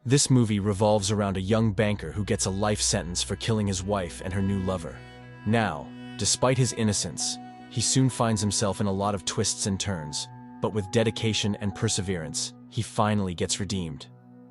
This movie revolves around a young banker who gets a life sentence for killing his wife and her new lover. Now, despite his innocence, he soon finds himself in a lot of twists and turns, but with dedication and perseverance, he finally gets redeemed.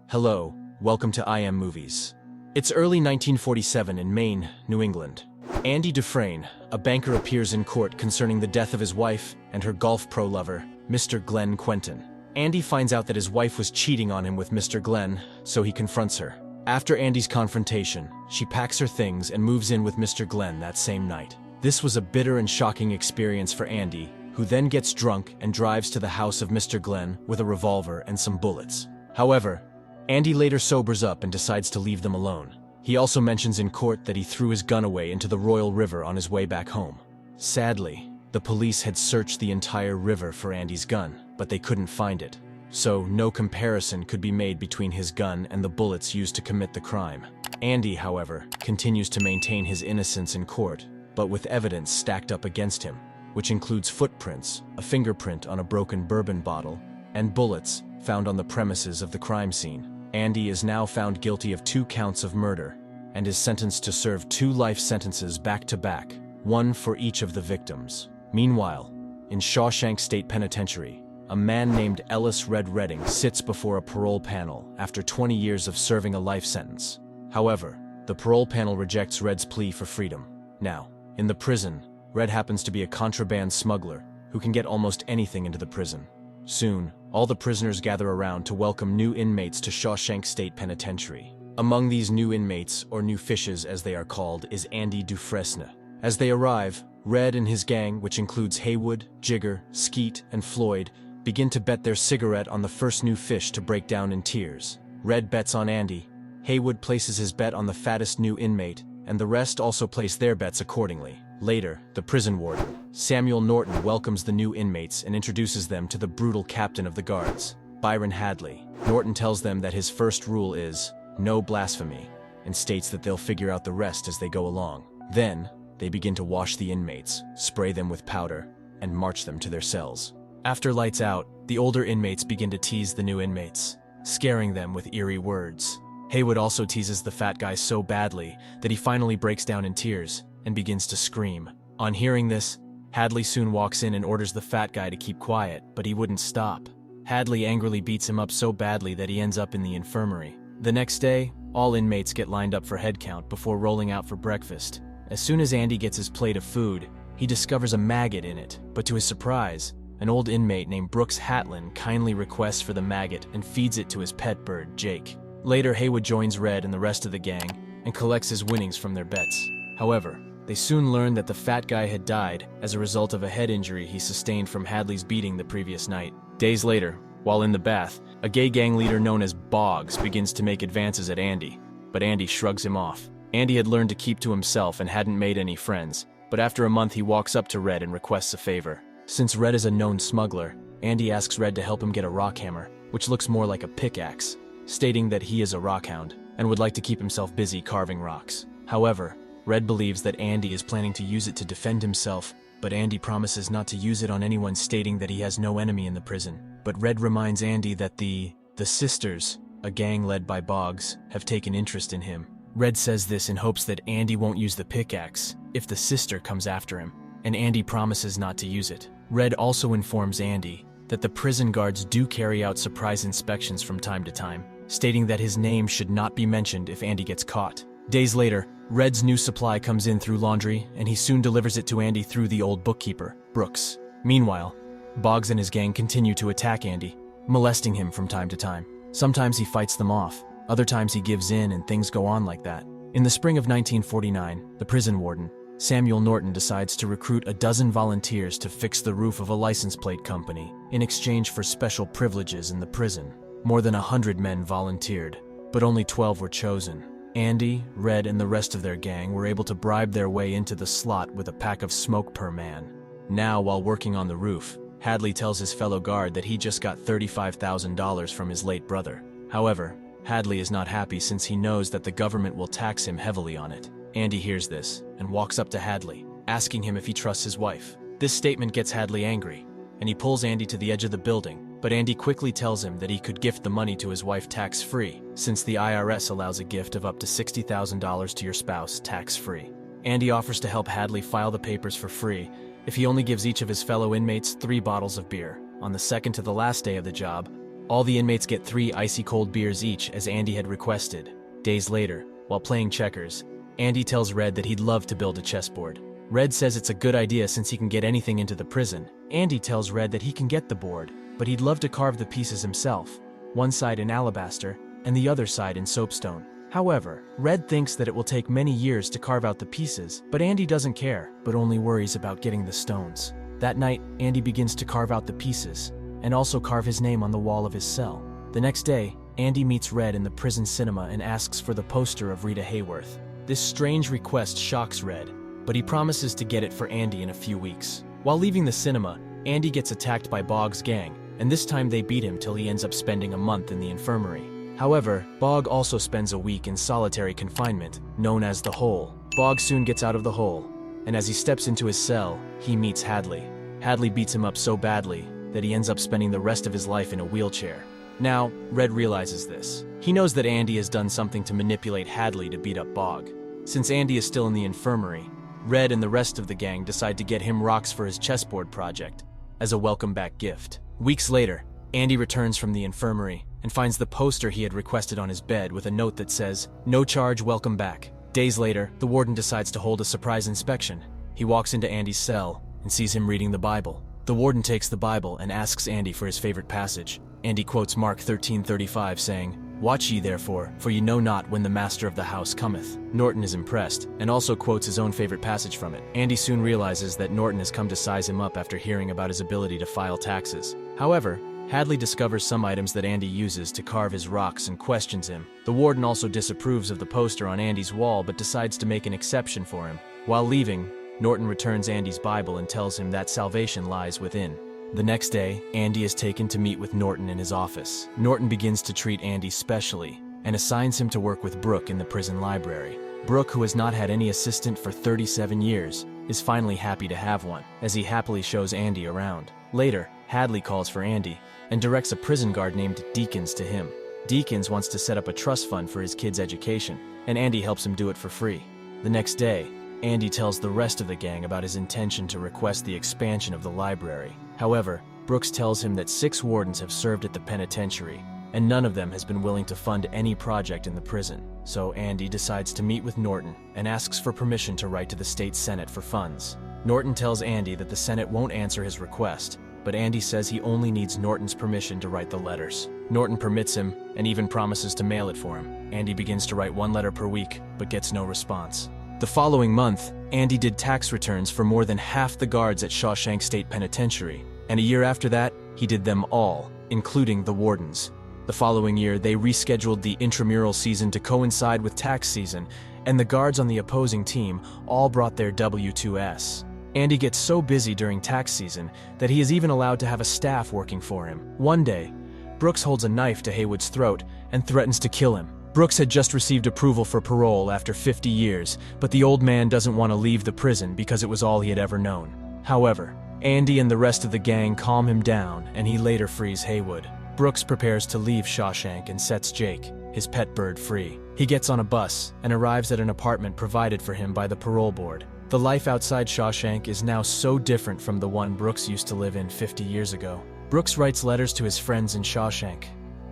Hello, welcome to IM Movies. It's early 1947 in Maine, New England. Andy Dufresne, a banker, appears in court concerning the death of his wife and her golf pro lover, Mr. Glenn Quentin. Andy finds out that his wife was cheating on him with Mr. Glenn, so he confronts her. After Andy's confrontation, she packs her things and moves in with Mr. Glenn that same night. This was a bitter and shocking experience for Andy, who then gets drunk and drives to the house of Mr. Glenn with a revolver and some bullets. However, Andy later sobers up and decides to leave them alone. He also mentions in court that he threw his gun away into the Royal River on his way back home. Sadly, the police had searched the entire river for Andy's gun, but they couldn't find it. So no comparison could be made between his gun and the bullets used to commit the crime. Andy, however, continues to maintain his innocence in court, but with evidence stacked up against him, which includes footprints, a fingerprint on a broken bourbon bottle, and bullets found on the premises of the crime scene. Andy is now found guilty of 2 counts of murder and is sentenced to serve 2 life sentences back-to-back, one for each of the victims. Meanwhile, in Shawshank State Penitentiary, a man named Ellis Red Redding sits before a parole panel after 20 years of serving a life sentence. However, the parole panel rejects Red's plea for freedom. Now, in the prison, Red happens to be a contraband smuggler who can get almost anything into the prison. Soon, all the prisoners gather around to welcome new inmates to Shawshank State Penitentiary. Among these new inmates, or new fishes as they are called, is Andy Dufresne. As they arrive, Red and his gang, which includes Haywood, Jigger, Skeet, and Floyd, begin to bet their cigarette on the first new fish to break down in tears. Red bets on Andy, Haywood places his bet on the fattest new inmate, and the rest also place their bets accordingly. Later, the prison warden, Samuel Norton, welcomes the new inmates and introduces them to the brutal captain of the guards, Byron Hadley. Norton tells them that his first rule is no blasphemy, and states that they'll figure out the rest as they go along. Then, they begin to wash the inmates, spray them with powder, and march them to their cells. After lights out, the older inmates begin to tease the new inmates, scaring them with eerie words. Haywood also teases the fat guy so badly that he finally breaks down in tears and begins to scream. On hearing this, Hadley soon walks in and orders the fat guy to keep quiet, but he wouldn't stop. Hadley angrily beats him up so badly that he ends up in the infirmary. The next day, all inmates get lined up for head count before rolling out for breakfast. As soon as Andy gets his plate of food, he discovers a maggot in it, but to his surprise, an old inmate named Brooks Hatlin kindly requests for the maggot and feeds it to his pet bird, Jake. Later, Haywood joins Red and the rest of the gang and collects his winnings from their bets. However, they soon learn that the fat guy had died as a result of a head injury he sustained from Hadley's beating the previous night. Days later, while in the bath, a gay gang leader known as Boggs begins to make advances at Andy, but Andy shrugs him off. Andy had learned to keep to himself and hadn't made any friends, but after a month he walks up to Red and requests a favor. Since Red is a known smuggler, Andy asks Red to help him get a rock hammer, which looks more like a pickaxe, stating that he is a rockhound and would like to keep himself busy carving rocks. However, Red believes that Andy is planning to use it to defend himself, but Andy promises not to use it on anyone, stating that he has no enemy in the prison. But Red reminds Andy that the Sisters, a gang led by Boggs, have taken interest in him. Red says this in hopes that Andy won't use the pickaxe if the sister comes after him, and Andy promises not to use it. Red also informs Andy that the prison guards do carry out surprise inspections from time to time, stating that his name should not be mentioned if Andy gets caught. Days later, Red's new supply comes in through laundry, and he soon delivers it to Andy through the old bookkeeper, Brooks. Meanwhile, Boggs and his gang continue to attack Andy, molesting him from time to time. Sometimes he fights them off, other times he gives in, and things go on like that. In the spring of 1949, the prison warden, Samuel Norton, decides to recruit a dozen volunteers to fix the roof of a license plate company in exchange for special privileges in the prison. More than 100 men volunteered, but only 12 were chosen. Andy, Red, and the rest of their gang were able to bribe their way into the slot with a pack of smoke per man. Now, while working on the roof, Hadley tells his fellow guard that he just got $35,000 from his late brother. However, Hadley is not happy since he knows that the government will tax him heavily on it. Andy hears this and walks up to Hadley, asking him if he trusts his wife. This statement gets Hadley angry, and he pulls Andy to the edge of the building, but Andy quickly tells him that he could gift the money to his wife tax-free, since the IRS allows a gift of up to $60,000 to your spouse tax-free. Andy offers to help Hadley file the papers for free if he only gives each of his fellow inmates 3 bottles of beer. On the second to the last day of the job, all the inmates get 3 icy-cold beers each, as Andy had requested. Days later, while playing checkers, Andy tells Red that he'd love to build a chessboard. Red says it's a good idea since he can get anything into the prison. Andy tells Red that he can get the board, but he'd love to carve the pieces himself, one side in alabaster and the other side in soapstone. However, Red thinks that it will take many years to carve out the pieces, but Andy doesn't care, but only worries about getting the stones. That night, Andy begins to carve out the pieces, and also carve his name on the wall of his cell. The next day, Andy meets Red in the prison cinema and asks for the poster of Rita Hayworth. This strange request shocks Red, but he promises to get it for Andy in a few weeks. While leaving the cinema, Andy gets attacked by Bog's gang, and this time they beat him till he ends up spending a month in the infirmary. However, Bog also spends a week in solitary confinement, known as the Hole. Bog soon gets out of the hole, and as he steps into his cell, he meets Hadley. Hadley beats him up so badly that he ends up spending the rest of his life in a wheelchair. Now, Red realizes this. He knows that Andy has done something to manipulate Hadley to beat up Bog. Since Andy is still in the infirmary, Red and the rest of the gang decide to get him rocks for his chessboard project as a welcome back gift. Weeks later, Andy returns from the infirmary and finds the poster he had requested on his bed with a note that says, "No charge, welcome back." Days later, the warden decides to hold a surprise inspection. He walks into Andy's cell and sees him reading the Bible. The warden takes the Bible and asks Andy for his favorite passage. Andy quotes Mark 13:35 saying, "Watch ye therefore, for ye know not when the master of the house cometh." Norton is impressed, and also quotes his own favorite passage from it. Andy soon realizes that Norton has come to size him up after hearing about his ability to file taxes. However, Hadley discovers some items that Andy uses to carve his rocks and questions him. The warden also disapproves of the poster on Andy's wall but decides to make an exception for him. While leaving, Norton returns Andy's Bible and tells him that salvation lies within. The next day, Andy is taken to meet with Norton in his office. Norton begins to treat Andy specially and assigns him to work with Brooke in the prison library. Brooke, who has not had any assistant for 37 years, is finally happy to have one, as he happily shows Andy around. Later, Hadley calls for Andy and directs a prison guard named Deakins to him. Deakins wants to set up a trust fund for his kid's education, and Andy helps him do it for free. The next day, Andy tells the rest of the gang about his intention to request the expansion of the library. However, Brooks tells him that 6 wardens have served at the penitentiary, and none of them has been willing to fund any project in the prison. So Andy decides to meet with Norton and asks for permission to write to the state senate for funds. Norton tells Andy that the Senate won't answer his request, but Andy says he only needs Norton's permission to write the letters. Norton permits him and even promises to mail it for him. Andy begins to write 1 letter per week, but gets no response. The following month, Andy did tax returns for more than half the guards at Shawshank State Penitentiary, and a year after that, he did them all, including the wardens. The following year, they rescheduled the intramural season to coincide with tax season, and the guards on the opposing team all brought their W-2s. Andy gets so busy during tax season that he is even allowed to have a staff working for him. One day, Brooks holds a knife to Haywood's throat and threatens to kill him. Brooks had just received approval for parole after 50 years, but the old man doesn't want to leave the prison because it was all he had ever known. However, Andy and the rest of the gang calm him down, and he later frees Haywood. Brooks prepares to leave Shawshank and sets Jake, his pet bird, free. He gets on a bus and arrives at an apartment provided for him by the parole board. The life outside Shawshank is now so different from the one Brooks used to live in 50 years ago. Brooks writes letters to his friends in Shawshank,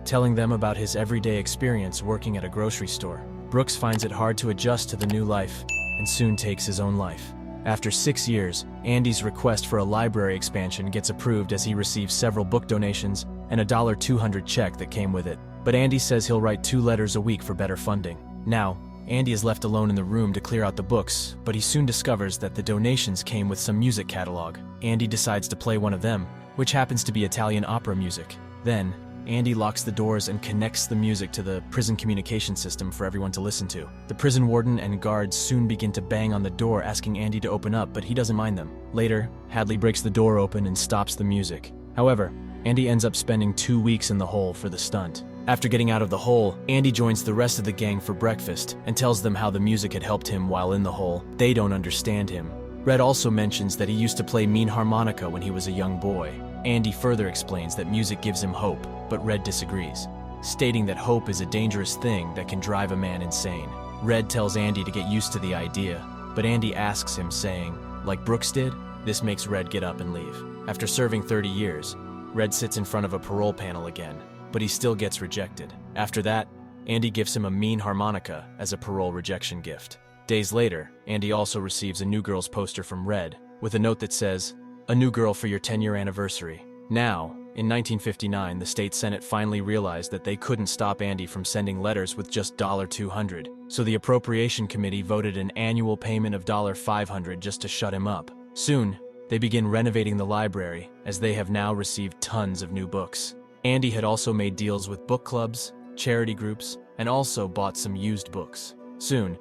telling them about his everyday experience working at a grocery store. Brooks finds it hard to adjust to the new life and soon takes his own life. After 6 years, Andy's request for a library expansion gets approved as he receives several book donations and a $200 check that came with it. But Andy says he'll write 2 letters a week for better funding. Now, Andy is left alone in the room to clear out the books, but he soon discovers that the donations came with some music catalog. Andy decides to play one of them, which happens to be Italian opera music. Then, Andy locks the doors and connects the music to the prison communication system for everyone to listen to. The prison warden and guards soon begin to bang on the door asking Andy to open up, but he doesn't mind them. Later, Hadley breaks the door open and stops the music. However, Andy ends up spending 2 weeks in the hole for the stunt. After getting out of the hole, Andy joins the rest of the gang for breakfast and tells them how the music had helped him while in the hole. They don't understand him. Red also mentions that he used to play mean harmonica when he was a young boy. Andy further explains that music gives him hope, but Red disagrees, stating that hope is a dangerous thing that can drive a man insane. Red tells Andy to get used to the idea, but Andy asks him, saying, like Brooks did? This makes Red get up and leave. After serving 30 years, Red sits in front of a parole panel again, but he still gets rejected. After that, Andy gives him a mean harmonica as a parole rejection gift. Days later, Andy also receives a New Girl's poster from Red, with a note that says, "A new girl for your 10-year anniversary." Now, in 1959, the state Senate finally realized that they couldn't stop Andy from sending letters with just $200, so the Appropriation Committee voted an annual payment of $500 just to shut him up. Soon, they begin renovating the library, as they have now received tons of new books. Andy had also made deals with book clubs, charity groups, and also bought some used books. Soon,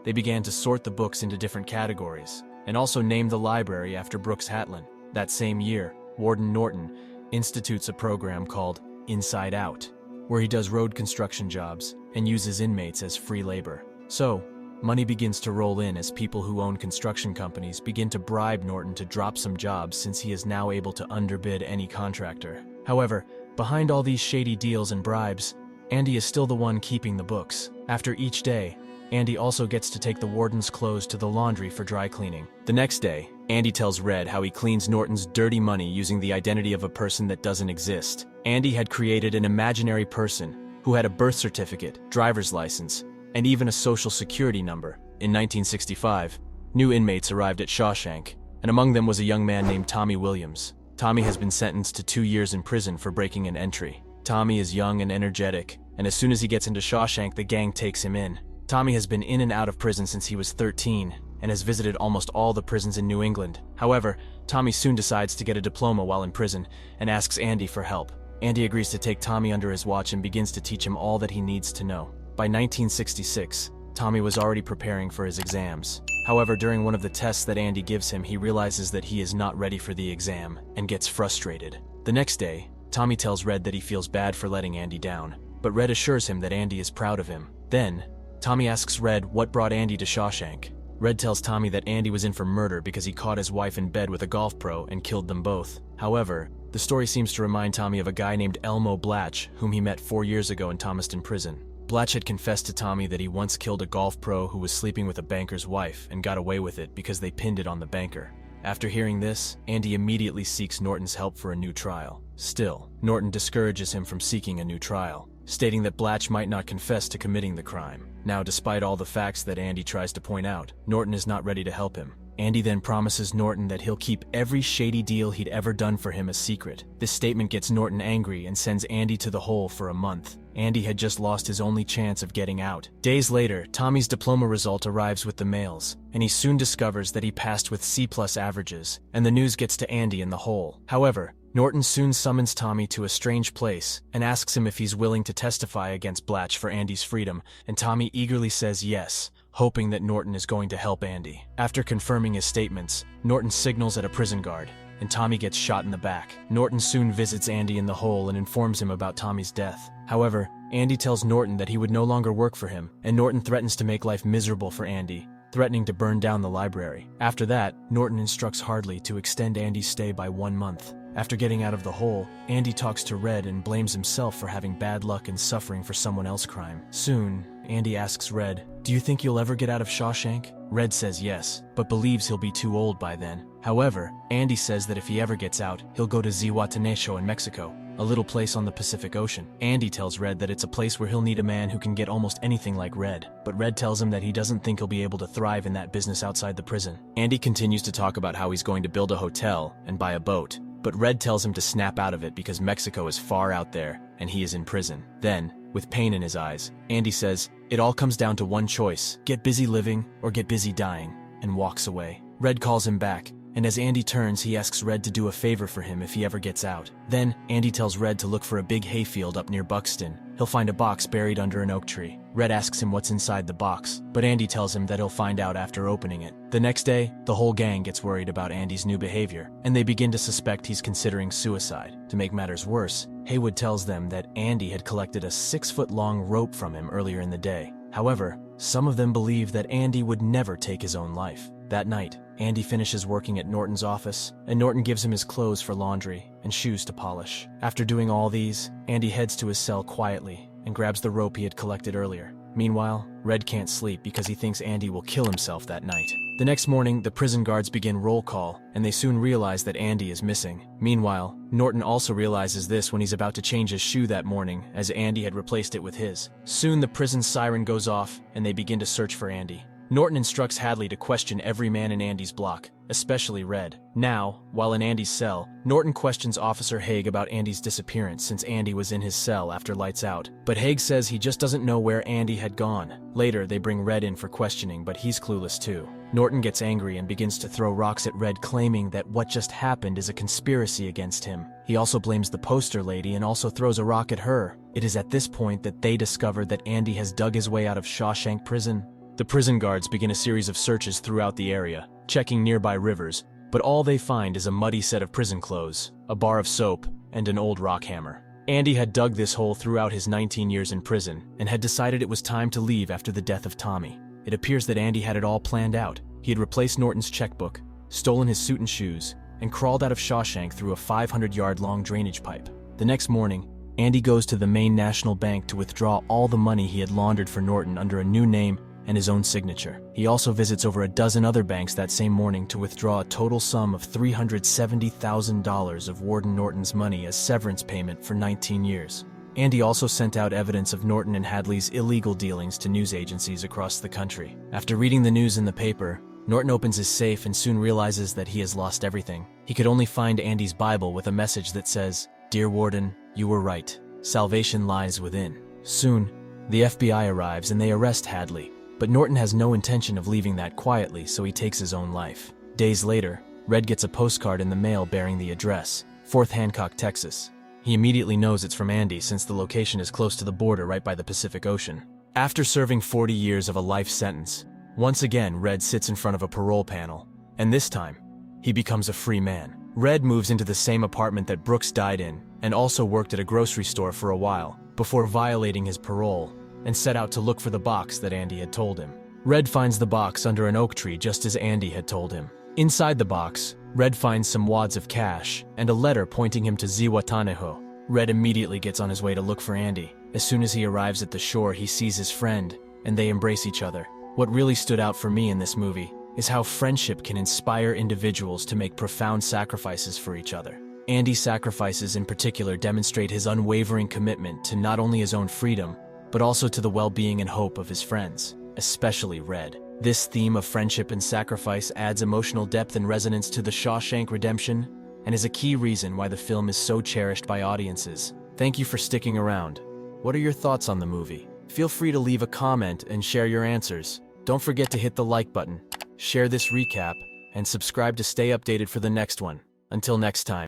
they began to sort the books into different categories, and also named the library after Brooks Hatlin. That same year, Warden Norton institutes a program called Inside Out, where he does road construction jobs and uses inmates as free labor. So, money begins to roll in as people who own construction companies begin to bribe Norton to drop some jobs, since he is now able to underbid any contractor. However, behind all these shady deals and bribes, Andy is still the one keeping the books. After each day, Andy also gets to take the warden's clothes to the laundry for dry cleaning. The next day, Andy tells Red how he cleans Norton's dirty money using the identity of a person that doesn't exist. Andy had created an imaginary person who had a birth certificate, driver's license, and even a social security number. In 1965, new inmates arrived at Shawshank, and among them was a young man named Tommy Williams. Tommy has been sentenced to 2 years in prison for breaking an entry. Tommy is young and energetic, and as soon as he gets into Shawshank, the gang takes him in. Tommy has been in and out of prison since he was 13, and has visited almost all the prisons in New England. However, Tommy soon decides to get a diploma while in prison, and asks Andy for help. Andy agrees to take Tommy under his watch and begins to teach him all that he needs to know. By 1966, Tommy was already preparing for his exams. However, during one of the tests that Andy gives him, he realizes that he is not ready for the exam, and gets frustrated. The next day, Tommy tells Red that he feels bad for letting Andy down, but Red assures him that Andy is proud of him. Then, Tommy asks Red what brought Andy to Shawshank. Red tells Tommy that Andy was in for murder because he caught his wife in bed with a golf pro and killed them both. However, the story seems to remind Tommy of a guy named Elmo Blatch, whom he met 4 years ago in Thomaston Prison. Blatch had confessed to Tommy that he once killed a golf pro who was sleeping with a banker's wife and got away with it because they pinned it on the banker. After hearing this, Andy immediately seeks Norton's help for a new trial. Still, Norton discourages him from seeking a new trial, stating that Blatch might not confess to committing the crime. Now, despite all the facts that Andy tries to point out, Norton is not ready to help him. Andy then promises Norton that he'll keep every shady deal he'd ever done for him a secret. This statement gets Norton angry and sends Andy to the hole for a month. Andy had just lost his only chance of getting out. Days later, Tommy's diploma result arrives with the mails, and he soon discovers that he passed with C+ averages, and the news gets to Andy in the hole. However, Norton soon summons Tommy to a strange place and asks him if he's willing to testify against Blatch for Andy's freedom, and Tommy eagerly says yes, hoping that Norton is going to help Andy. After confirming his statements, Norton signals at a prison guard, and Tommy gets shot in the back. Norton soon visits Andy in the hole and informs him about Tommy's death. However, Andy tells Norton that he would no longer work for him, and Norton threatens to make life miserable for Andy, threatening to burn down the library. After that, Norton instructs Hardley to extend Andy's stay by 1 month. After getting out of the hole, Andy talks to Red and blames himself for having bad luck and suffering for someone else's crime. Soon, Andy asks Red, "Do you think you'll ever get out of Shawshank?" Red says yes, but believes he'll be too old by then. However, Andy says that if he ever gets out, he'll go to Zihuatanejo in Mexico, a little place on the Pacific Ocean. Andy tells Red that it's a place where he'll need a man who can get almost anything like Red, but Red tells him that he doesn't think he'll be able to thrive in that business outside the prison. Andy continues to talk about how he's going to build a hotel and buy a boat, but Red tells him to snap out of it because Mexico is far out there and he is in prison. Then, with pain in his eyes, Andy says, "It all comes down to one choice: get busy living or get busy dying," and walks away. Red calls him back, and as Andy turns, he asks Red to do a favor for him if he ever gets out. Then, Andy tells Red to look for a big hayfield up near Buxton. He'll find a box buried under an oak tree. Red asks him what's inside the box, but Andy tells him that he'll find out after opening it. The next day, the whole gang gets worried about Andy's new behavior, and they begin to suspect he's considering suicide. To make matters worse, Haywood tells them that Andy had collected a 6-foot-long rope from him earlier in the day. However, some of them believe that Andy would never take his own life. That night, Andy finishes working at Norton's office, and Norton gives him his clothes for laundry and shoes to polish. After doing all these, Andy heads to his cell quietly and grabs the rope he had collected earlier. Meanwhile, Red can't sleep because he thinks Andy will kill himself that night. The next morning, the prison guards begin roll call, and they soon realize that Andy is missing. Meanwhile, Norton also realizes this when he's about to change his shoe that morning, as Andy had replaced it with his. Soon the prison siren goes off, and they begin to search for Andy. Norton instructs Hadley to question every man in Andy's block, especially Red. Now, while in Andy's cell, Norton questions Officer Haig about Andy's disappearance since Andy was in his cell after lights out. But Haig says he just doesn't know where Andy had gone. Later, they bring Red in for questioning, but he's clueless too. Norton gets angry and begins to throw rocks at Red, claiming that what just happened is a conspiracy against him. He also blames the poster lady and also throws a rock at her. It is at this point that they discover that Andy has dug his way out of Shawshank prison. The prison guards begin a series of searches throughout the area, checking nearby rivers, but all they find is a muddy set of prison clothes, a bar of soap, and an old rock hammer. Andy had dug this hole throughout his 19 years in prison and had decided it was time to leave after the death of Tommy. It appears that Andy had it all planned out. He had replaced Norton's checkbook, stolen his suit and shoes, and crawled out of Shawshank through a 500-yard-long drainage pipe. The next morning, Andy goes to the Maine National Bank to withdraw all the money he had laundered for Norton under a new name and his own signature. He also visits over a dozen other banks that same morning to withdraw a total sum of $370,000 of Warden Norton's money as severance payment for 19 years. Andy also sent out evidence of Norton and Hadley's illegal dealings to news agencies across the country. After reading the news in the paper, Norton opens his safe and soon realizes that he has lost everything. He could only find Andy's Bible with a message that says, "Dear Warden, you were right. Salvation lies within." Soon, the FBI arrives and they arrest Hadley. But Norton has no intention of leaving that quietly, so he takes his own life. Days later, Red gets a postcard in the mail bearing the address, 4th Hancock, Texas. He immediately knows it's from Andy since the location is close to the border right by the Pacific Ocean. After serving 40 years of a life sentence, once again Red sits in front of a parole panel, and this time, he becomes a free man. Red moves into the same apartment that Brooks died in, and also worked at a grocery store for a while, before violating his parole, and set out to look for the box that Andy had told him. Red finds the box under an oak tree just as Andy had told him. Inside the box, Red finds some wads of cash and a letter pointing him to Zihuatanejo. Red immediately gets on his way to look for Andy. As soon as he arrives at the shore, he sees his friend, and they embrace each other. What really stood out for me in this movie is how friendship can inspire individuals to make profound sacrifices for each other. Andy's sacrifices in particular demonstrate his unwavering commitment to not only his own freedom, but also to the well-being and hope of his friends, especially Red. This theme of friendship and sacrifice adds emotional depth and resonance to the Shawshank Redemption and is a key reason why the film is so cherished by audiences. Thank you for sticking around. What are your thoughts on the movie? Feel free to leave a comment and share your answers. Don't forget to hit the like button, share this recap, and subscribe to stay updated for the next one. Until next time.